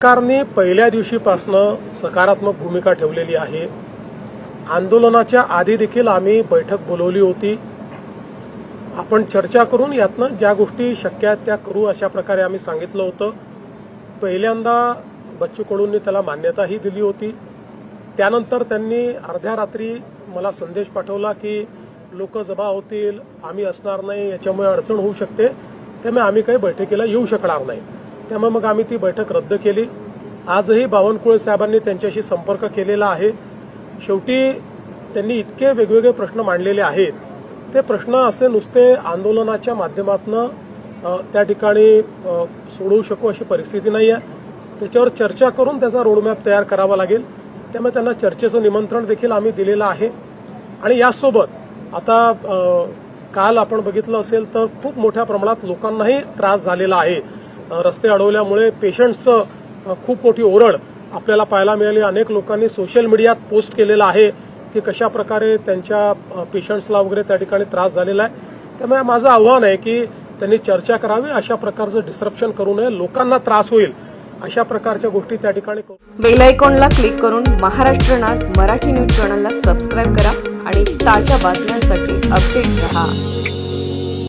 सरकारने पहिल्या दिवशीपासून सकारात्मक भूमिका ठेवलेली आहे। आंदोलनाच्या आधी देखील आम्ही बैठक बोलवली होती। आपण चर्चा करून यातनं ज्या गोष्टी शक्य आहेत त्या करू अशा प्रकारे आम्ही सांगितलं होतं। पहिल्यांदा बच्चू कडूंनी त्याला मान्यताही दिली होती। त्यानंतर त्यांनी अर्ध्या रात्री मला संदेश पाठवला की लोक जमा होतील, आम्ही असणार नाही, याच्यामुळे अडचण होऊ शकते, त्यामुळे आम्ही काही बैठकीला येऊ शकणार नाही। त्यामुळे मग आम्ही ती बैठक रद्द केली। आजही बावनकुळे साहेबांनी त्यांच्याशी संपर्क केलेला आहे। शेवटी त्यांनी इतके वेगवेगळे प्रश्न मांडलेले आहेत, ते प्रश्न असे नुसते आंदोलनाच्या माध्यमातून त्या ठिकाणी सोडवू शकू अशी परिस्थिती नाही आहे। त्याच्यावर चर्चा करून त्याचा रोडमॅप तयार करावा लागेल। त्यामुळे त्यांना चर्चेचं निमंत्रण देखील आम्ही दिलेलं आहे। आणि यासोबत आता काल आपण बघितलं असेल तर खूप मोठ्या प्रमाणात लोकांनाही त्रास झालेला आहे। रस्ते अडवल्यामुळे पेशंट्सचं खूप मोठी ओरड आपल्याला पाहायला मिळाली। अनेक लोकांनी सोशल मीडियात पोस्ट केलेलं आहे की कशा प्रकारे त्यांच्या पेशंट्सला वगैरे त्या ठिकाणी त्रास झालेला आहे। त्यामुळे माझं आव्हान आहे की त्यांनी चर्चा करावी, अशा प्रकारचं डिस्ट्रप्शन करू नये, लोकांना त्रास होईल अशा प्रकारच्या गोष्टी त्या ठिकाणी करू। बेल आयकॉनला क्लिक करून महाराष्ट्र नाद मराठी न्यूज चॅनलला सबस्क्राईब करा आणि ताज्या बातम्यांसाठी अपडेट रहा।